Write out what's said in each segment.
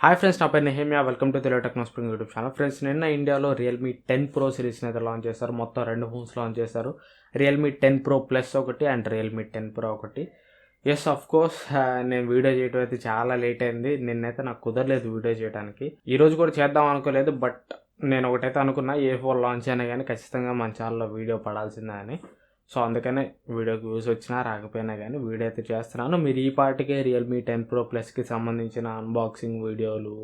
Hi friends, నా పేరు Nehemiah. Welcome to Telugu Technospring YouTube channel. Friends, నిన్న ఇండియాలో రియల్మీ 10 Pro సిరీస్ని అయితే లాంచ్ చేశారు. మొత్తం 2 ఫోన్స్ లాంచ్ చేశారు. రియల్మీ 10 Pro Plus ఒకటి అండ్ రియల్మీ 10 Pro ఒకటి. ఎస్, ఆఫ్ కోర్స్, నేను వీడియో చేయడం అయితే చాలా లేట్ అయింది. నిన్నైతే నాకు కుదరలేదు వీడియో చేయడానికి. ఈరోజు కూడా చేద్దాం అనుకోలేదు, బట్ నేను ఒకటైతే అనుకున్నా, ఏ ఫోన్ లాంచ్ అయినా కానీ ఖచ్చితంగా మన ఛానల్లో వీడియో పడాల్సిందే అని. సో అందుకనే వీడియోకి వ్యూస్ వచ్చినా రాకపోయినా కానీ వీడియో అయితే చేస్తున్నాను. మీరు ఈ పాటికే రియల్మీ 10 Pro Plusకి సంబంధించిన అన్బాక్సింగ్ వీడియోలు,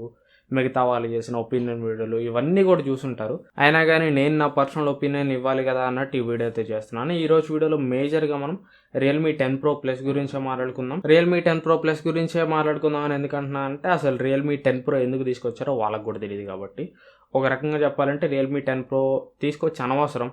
మిగతా వాళ్ళు చేసిన ఒపీనియన్ వీడియోలు ఇవన్నీ కూడా చూసుంటారు. అయినా కానీ నేను నా పర్సనల్ ఒపీనియన్ ఇవ్వాలి కదా అన్నట్టు ఈ వీడియో అయితే చేస్తున్నాను. ఈ రోజు వీడియోలో మేజర్గా మనం రియల్మీ 10 Pro Plus గురించే మాట్లాడుకుందాం. రియల్మీ 10 Pro Plus గురించే మాట్లాడుకుందాం అని ఎందుకంటున్నా అంటే, అసలు రియల్మీ 10 Pro ఎందుకు తీసుకొచ్చారో వాళ్ళకు కూడా తెలియదు కాబట్టి. ఒక రకంగా చెప్పాలంటే రియల్మీ 10 Pro తీసుకొచ్చి అనవసరం,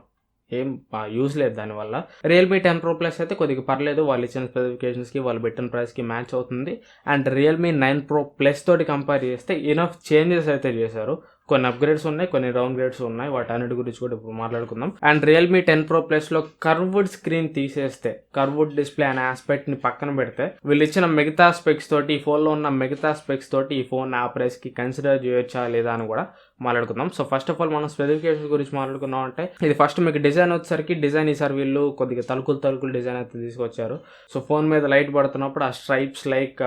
ఏం యూజ్ లేదు దానివల్ల. రియల్మీ 10 Pro Plus అయితే కొద్దిగా పర్లేదు, వాళ్ళు ఇచ్చిన స్పెసిఫికేషన్స్కి వాళ్ళు పెట్టిన ప్రైస్కి మ్యాచ్ అవుతుంది. అండ్ రియల్మీ 9 Pro Plus తోటి కంపేర్ చేస్తే ఇనఫ్ చేంజెస్ అయితే చేశారు. కొన్ని అప్గ్రేడ్స్ ఉన్నాయి, కొన్ని డౌన్ గ్రేడ్స్ ఉన్నాయి. వాటన్నిటి గురించి కూడా ఇప్పుడు మాట్లాడుకుందాం. అండ్ రియల్మీ 10 Pro Plusలో కర్వ్డ్ స్క్రీన్ తీసేస్తే, కర్వ్డ్ డిస్ప్లే అనే ఆస్పెక్ట్ని పక్కన పెడితే, వీళ్ళు ఇచ్చిన మిగతా స్పెక్స్ తోటి, ఈ ఫోన్లో ఉన్న మిగతా స్పెక్స్ తోటి ఈ ఫోన్ ఆ ప్రైస్కి కన్సిడర్ చేయొచ్చా లేదా అని కూడా మాట్లాడుకుందాం. సో ఫస్ట్ ఆఫ్ ఆల్ మనం స్పెసిఫికేషన్స్ గురించి మాట్లాడుకున్నాం అంటే, ఇది ఫస్ట్ మీకు డిజైన్ వచ్చేసరికి, డిజైన్ ఈసారి వీళ్ళు కొద్దిగా తలుకులు డిజైన్ అయితే తీసుకొచ్చారు. సో ఫోన్ మీద లైట్ పడుతున్నప్పుడు ఆ స్ట్రైప్స్ లైక్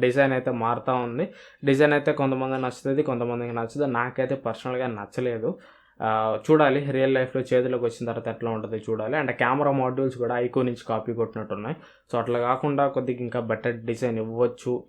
డిజైన్ అయితే మారుతూ ఉంది. డిజైన్ అయితే కొంతమంది నచ్చుతుంది, కొంతమందికి నచ్చదు. నాకైతే పర్సనల్గా నచ్చలేదు. చూడాలి రియల్ లైఫ్లో చేతిలోకి వచ్చిన తర్వాత ఎట్లా ఉంటుంది చూడాలి. అండ్ కెమెరా మాడ్యూల్స్ కూడా ఐకో నుంచి కాపీ కొట్టినట్టున్నాయి. సో అట్లా కాకుండా కొద్దిగా ఇంకా బెటర్ డిజైన్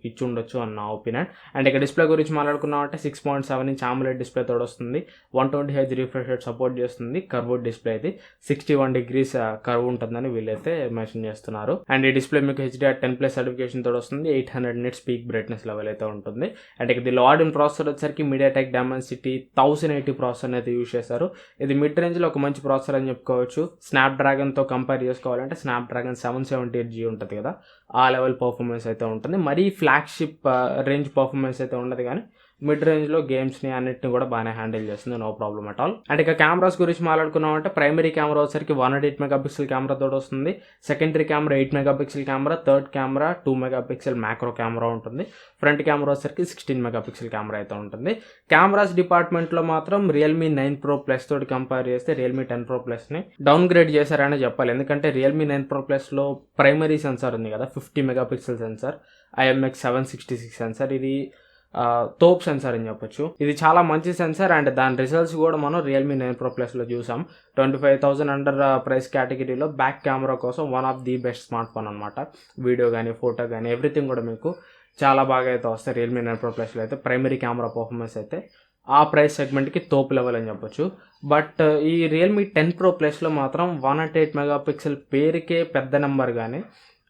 ఇచ్చి ఉండొచ్చు అన్న నా ఒపీనియన్. అండ్ ఇక డిస్ప్లే గురించి మాట్లాడుకున్నాం అంటే 6.7 ఇంచ్ AMOLED డిస్ప్లే తోడు వస్తుంది. 120Hz రిఫ్రెష్ రేట్ సపోర్ట్ చేస్తుంది. కర్వ్డ్ డిస్ప్లే ఇది 61 degrees కర్వ్ ఉంటుందని వీళ్ళైతే మెన్షన్ చేస్తున్నారు. అండ్ ఈ డిస్ప్లే మీకు HDR10+ సర్టిఫికేషన్ తోడు వస్తుంది. 800 nits పీక్ బ్రైట్నెస్ లెవెల్ అయితే ఉంటుంది. అండ్ ఇక దీనిలో వాడిన ప్రాసెసర్ వచ్చేసరికి MediaTek Dimensity 1080 ప్రాసెసర్ అయితే యూజ్ చేశారు. ఇది మిడ్ రేంజ్లో ఒక మంచి ప్రాసెసర్ అని చెప్పుకోవచ్చు. స్నాప్డ్రాగన్తో కంపేర్ చేసుకోవాలంటే స్నాప్డ్రాగన్ 778G ఉంటుంది కదా, ఆ లెవెల్ పర్ఫార్మెన్స్ అయితే ఉంటుంది. మరీ ఫ్లాగ్షిప్ రేంజ్ పర్ఫార్మెన్స్ అయితే ఉండదు, కానీ మిడ్ రేంజ్లో గేమ్స్ని అన్నిటిని కూడా బాగానే హ్యాండిల్ చేస్తుంది, no problem at all. And ఇక కెమెరాస్ గురించి మాట్లాడుకున్నామంటే, ప్రైమరీ కెమెరా వచ్చేసరికి 108 MP కెమెరా తోడు వస్తుంది. Secondary camera 8 MP camera, third camera 2 MP macro camera ఉంటుంది. ఫ్రంట్ కెమెరా వచ్చేసరికి 16 MP కెమెరా అయితే ఉంటుంది. కెమెరాస్ డిపార్ట్మెంట్లో మాత్రం రియల్మీ 9 Pro Plus తోటి కంపేర్ చేస్తే రియల్మీ 10 Pro Plusని డౌన్ గ్రేడ్ చేశారనే చెప్పాలి. ఎందుకంటే రియల్మీ 9 Pro Plusలో ప్రైమరీ సెన్సార్ ఉంది కదా, 50 MP సెన్సార్, IMX766 సెన్సార్. ఇది తోప్ సెన్సార్ అని చెప్పొచ్చు. ఇది చాలా మంచి సెన్సార్. అండ్ దాని రిజల్ట్స్ కూడా మనం రియల్మీ 9 Pro Plusలో చూసాం. 25,000 అండర్ ప్రైస్ కేటగిరీలో బ్యాక్ కెమెరా కోసం one of the best smart phone అనమాట. వీడియో కానీ, ఫోటో కానీ, ఎవ్రీథింగ్ కూడా మీకు చాలా బాగా అయితే వస్తాయి రియల్మీ 9 Pro Plusలో అయితే. ప్రైమరీ కెమెరా పర్ఫార్మెన్స్ అయితే ఆ ప్రైస్ సెగ్మెంట్కి తోపు లెవెల్ అని చెప్పొచ్చు. బట్ ఈ రియల్మీ 10 Pro Plusలో మాత్రం 108 MP పేరుకే పెద్ద నెంబర్, కానీ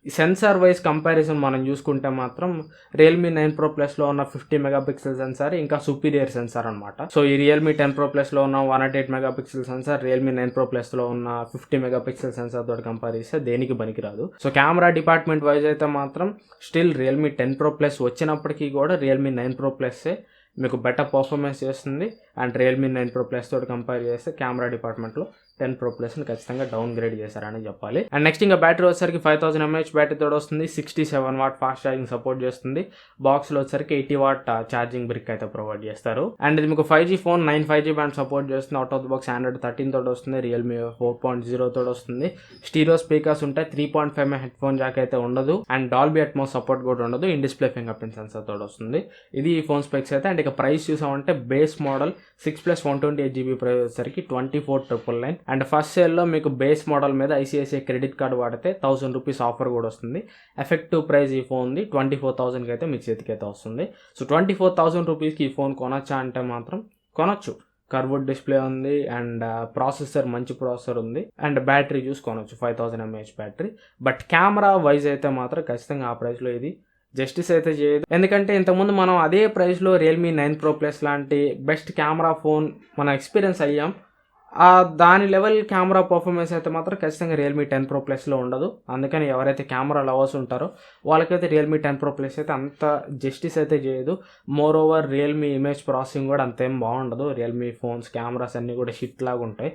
సెన్సార్ వైజ్ కంపారిజన్ మనం చూసుకుంటే మాత్రం రియల్మీ 9 Pro Plusలో ఉన్న 50 MP సెన్సార్ ఇంకా సుపీరియర్ సెన్సార్ అనమాట. సో ఈ రియల్మీ 10 Pro Plusలో ఉన్న 108 MP సెన్సార్ రియల్మీ 9 Pro Plusలో ఉన్న 50 MP సెన్సార్ తోటి కంపేర్ చేస్తే దేనికి పనికిరాదు. సో కెమెరా డిపార్ట్మెంట్ వైజ్ అయితే మాత్రం స్టిల్ రియల్మీ 10 Pro Plus వచ్చినప్పటికీ కూడా రియల్మీ 9 Pro Plus మీకు బెటర్ పర్ఫార్మెన్స్ చేస్తుంది. అండ్ రియల్మీ 9 Pro Plus తోటి కంపేర్ చేస్తే కెమెరా డిపార్ట్మెంట్లో 10 Pro Plusని ఖచ్చితంగా డౌన్ గ్రేడ్ చేశారని చెప్పాలి. అండ్ నెక్స్ట్ ఇంకా బ్యాటరీ వచ్చేసరికి 5000 mAh బ్యాటరీ తోడు వస్తుంది. 67 watt ఫాస్ట్ ఛార్జింగ్ సపోర్ట్ చేస్తుంది. బాక్స్లో వచ్చేసరికి 80 watt ఛార్జింగ్ బ్రిక్ అయితే ప్రొవైడ్ చేస్తారు. అండ్ ఇది మీకు 5G phone, 9 5G band support చేస్తుంది. Out of the box Android 13 తోడు వస్తుంది. రియల్మీ 4.0 తోడు వస్తుంది. స్టీరియో స్పీకర్స్ ఉంటాయి. 3.5 mm హెడ్ ఫోన్ జాక్ అయితే ఉండదు. అండ్ డాల్బీ అట్మోస్ సపోర్ట్ కూడా ఉండదు. In display finger print censor తోడు వస్తుంది. ఇది ఈ ఫోన్ స్పెక్స్ అయితే. అండ్ ఇక ప్రైస్ చూసామంటే బేస్ మోడల్ 6+ 128GB ప్రైస్ వచ్చేసరికి 24,999. అండ్ ఫస్ట్ సేల్లో మీకు బేస్ మోడల్ మీద ICICI క్రెడిట్ కార్డు వాడితే 1000 రూపీస్ ఆఫర్ కూడా వస్తుంది. ఎఫెక్టివ్ ప్రైస్ ఈ ఫోన్ది 24,000కి అయితే మీ చేతికి అయితే వస్తుంది. సో 24,000 రూపీస్కి ఈ ఫోన్ కొనొచ్చా అంటే మాత్రం కొనొచ్చు. కర్వ్డ్ డిస్ప్లే ఉంది. అండ్ ప్రాసెసర్ మంచి ప్రాసెసర్ ఉంది. అండ్ బ్యాటరీ చూసుకోనొచ్చు 5000 mAh battery. But camera wise అయితే మాత్రం ఖచ్చితంగా ఆ ప్రైస్లో ఇది జస్టిస్ అయితే చేయదు. ఎందుకంటే ఇంతకుముందు మనం అదే ప్రైస్లో రియల్మీ 9 Pro Plus లాంటి బెస్ట్ కెమెరా ఫోన్ మనం ఎక్స్పీరియన్స్ అయ్యాం. దాని లెవెల్ కెమెరా పర్ఫార్మెన్స్ అయితే మాత్రం ఖచ్చితంగా రియల్మీ 10 Pro Plusలో ఉండదు. అందుకని ఎవరైతే కెమెరా లవర్స్ ఉంటారో వాళ్ళకైతే రియల్మీ 10 Pro Plus అయితే అంత జస్టిస్ అయితే చేయదు. More over Realme image processing కూడా అంతేం బాగుండదు. రియల్మీ ఫోన్స్ కెమెరాస్ అన్నీ కూడా షిట్ లాగా ఉంటాయి.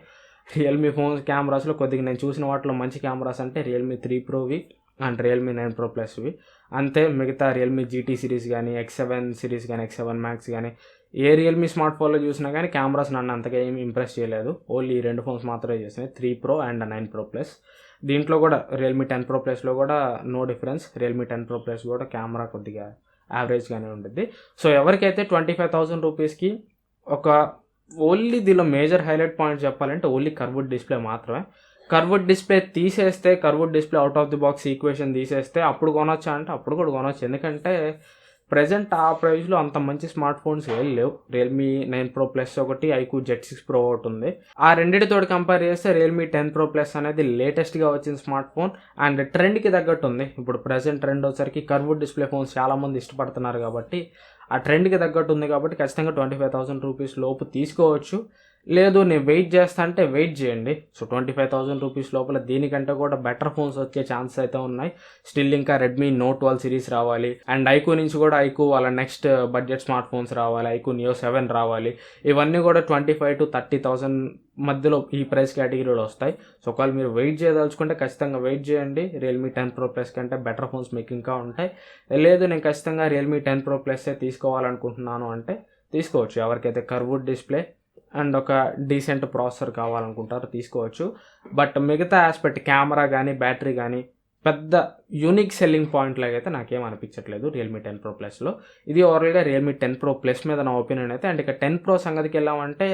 రియల్మీ ఫోన్స్ కెమెరాస్లో కొద్దిగా నేను చూసిన వాటిలో మంచి కెమెరాస్ అంటే రియల్మీ 3 Proవి, అండ్ రియల్మీ 9 Pro Plusవి. అంతే మిగతా రియల్మీ GT సిరీస్ కానీ, X7 సిరీస్ కానీ, X7 Max కానీ ఏ రియల్మీ స్మార్ట్ ఫోన్లో చూసినా కానీ కెమెరాస్ నన్ను అంతగా ఏమి ఇంప్రెస్ చేయలేదు. ఓన్లీ ఈ 2 ఫోన్స్ మాత్రమే చేసినాయి, 3 Pro అండ్ 9 Pro Plus. దీంట్లో కూడా రియల్మీ 10 Pro Plusలో కూడా no difference. Realme 10 Pro Plus కూడా కెమెరా కొద్దిగా యావరేజ్గానే ఉంటుంది. సో ఎవరికైతే 25,000 రూపీస్కి ఒక ఓన్లీ దీనిలో మేజర్ హైలైట్ పాయింట్ చెప్పాలంటే ఓన్లీ కర్వ్డ్ డిస్ప్లే మాత్రమే. కర్వ్డ్ డిస్ప్లే తీసేస్తే, curved display out of the box equation తీసేస్తే అప్పుడు కొనొచ్చా అంటే అప్పుడు కూడా కొనొచ్చు. ఎందుకంటే ప్రజెంట్ ఆ ప్రైస్లో అంత మంచి స్మార్ట్ ఫోన్స్ ఏం లేవు. రియల్మీ 9 Pro Plus ఒకటి, iQOO Z6 Pro ఒకటి ఉంది. ఆ రెండింటితో కంపేర్ చేస్తే రియల్మీ 10 Pro Plus అనేది లేటెస్ట్గా వచ్చిన స్మార్ట్ ఫోన్ అండ్ ట్రెండ్కి తగ్గట్టు ఉంది. ఇప్పుడు ప్రజెంట్ ట్రెండ్ వచ్చేసరికి కర్వ్డ్ డిస్ప్లే ఫోన్స్ చాలామంది ఇష్టపడుతున్నారు కాబట్టి ఆ ట్రెండ్కి తగ్గట్టు ఉంది కాబట్టి ఖచ్చితంగా 25,000 రూపీస్ లోపు తీసుకోవచ్చు. లేదు నేను వెయిట్ చేస్తా అంటే వెయిట్ చేయండి. సో 25,000 రూపీస్ లోపల దీనికంటే కూడా బెటర్ ఫోన్స్ వచ్చే ఛాన్సెస్ అయితే ఉన్నాయి. స్టిల్ ఇంకా రెడ్మీ Note 12 సిరీస్ రావాలి అండ్ iQOO నుంచి కూడా iQOO వాళ్ళ నెక్స్ట్ బడ్జెట్ స్మార్ట్ ఫోన్స్ రావాలి, iQOO Neo 7 రావాలి. ఇవన్నీ కూడా 25,000 to 30,000 మధ్యలో ఈ ప్రైస్ కేటగిరీలో వస్తాయి. సో ఒకవేళ మీరు వెయిట్ చేయదలుచుకుంటే ఖచ్చితంగా వెయిట్ చేయండి. రియల్మీ 10 Pro Plus కంటే బెటర్ ఫోన్స్ మీకు ఇంకా ఉంటాయి. లేదు నేను ఖచ్చితంగా రియల్మీ 10 Pro Plus తీసుకోవాలనుకుంటున్నాను అంటే తీసుకోవచ్చు. ఎవరికైతే కర్వ్డ్ డిస్ప్లే అండ్ ఒక డీసెంట్ ప్రాసెసర్ కావాలనుకుంటారో తీసుకోవచ్చు. బట్ మిగతా ఆస్పెక్ట్ కెమెరా కానీ బ్యాటరీ కానీ పెద్ద యూనిక్ సెల్లింగ్ పాయింట్ లాగా అయితే నాకేం అనిపించట్లేదు రియల్మీ 10 Pro Plusలో. ఇది ఓవరాల్గా రియల్మీ 10 Pro Plus మీద నా ఒపీనియన్ అయితే. అండ్ ఇక 10 Pro సంగతికి వెళ్ళామంటే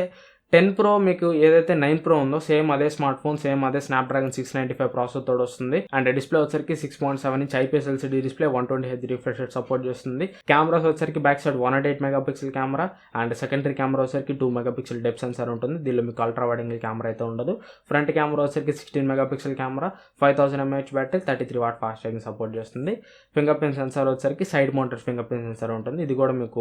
10 Pro మీకు ఏదైతే 9 Pro ఉందో సేమ్ అదే స్మార్ట్ ఫోన్, సేమ్ అదే స్నాప్డ్రాగన్ 695 ప్రాసెసర్ తోడు వస్తుంది. అండ్ డిస్ప్లే వచ్చరికి 6.7 inch IPS LCD display, 120Hz refresh rate support చేస్తుంది. కెమెరాస్ వచ్చరికి back side 108 megapixel camera and secondary camera వచ్చరికి 2 మెగాపిక్సెల్ డెప్త్ సెన్సార్ ఉంటుంది. దీనిలో మీకు అల్ట్రా వైడ్ యాంగిల్ కెమెరా అయితే ఉండదు. ఫ్రంట్ కెమెరా వచ్చరికి 16 megapixel camera, 5000 mAh battery, 33 watt fast charging support చేస్తుంది. ఫింగర్ ప్రింట్ సెన్సార్ వచ్చరికి side mounted finger print censor ఉంటుంది. ఇది కూడా మీకు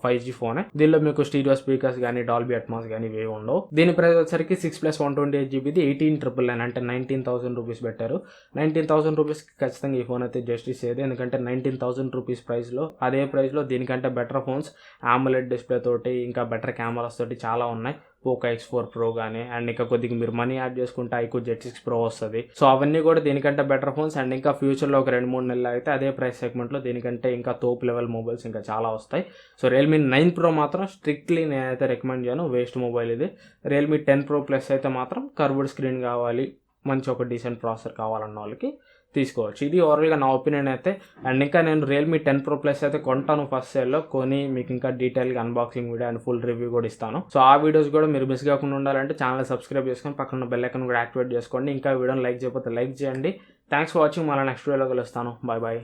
5G ఫోనే. దీనిలో మీకు స్టీరియో స్పీకర్స్ కానీ డాల్బీ అట్మాస్ కానీ ఇవి ఉండవు. దీని ప్రైస్ వచ్చరికి 6+128GB 18,999 అంటే 19,000 రూపీస్ పెట్టారు. 19,000 రూపీస్కి ఖచ్చితంగా ఈ ఫోన్ అయితే జస్టిస్ చేయదు. ఎందుకంటే 19,000 రూపీస్ ప్రైస్లో అదే ప్రైస్లో దీనికంటే బెటర్ ఫోన్స్ AMOLED డిస్ప్లే తోటి ఇంకా బెటర్ కెమెరాస్ తోటి చాలా ఉన్నాయి. పోకో X4 Pro కానీ అండ్ ఇంకా కొద్దిగా మీరు మనీ యాడ్ చేసుకుంటే iQOO Z6 Pro వస్తుంది. సో అవన్నీ కూడా దీనికంటే బెటర్ ఫోన్స్ అండ్ ఇంకా ఫ్యూచర్లో ఒక 2-3 నెలలు అయితే అదే ప్రైస్ సెగ్మెంట్లో దీనికంటే ఇంకా తోపు లెవెల్ మొబైల్స్ ఇంకా చాలా వస్తాయి. సో రియల్మీ 9 Pro మాత్రం స్ట్రిక్ట్లీ నేనైతే రికమెండ్ చేయను, వేస్ట్ మొబైల్ ఇది. రియల్మీ 10 Pro Plus అయితే మాత్రం కర్వ్డ్ స్క్రీన్ కావాలి, మంచి ఒక డీసెంట్ ప్రాసెసర్ కావాలన్న వాళ్ళకి తీసుకోవచ్చు. ఇది ఓవరాల్గా నా ఒపీనియన్ అయితే. అండ్ ఇంకా నేను రియల్మీ 10 Pro Plus అయితే కొంటాను ఫస్ట్ సేల్లో, కొని మీకు ఇంకా డీటెయిల్గా unboxing video and full review కూడా ఇస్తాను. సో ఆ వీడియోస్ కూడా మీరు మిస్ కాకుండా ఉండాలంటే ఛానల్ సబ్స్క్రైబ్ చేసుకొని పక్కన బెల్ ఐకాన్ కూడా యాక్టివేట్ చేసుకోండి. ఇంకా వీడియోని లైక్ చేయకపోతే లైక్ చేయండి. Thanks for watching. మళ్ళీ నెక్స్ట్ వీడియోలో కలుస్తాను. Bye bye.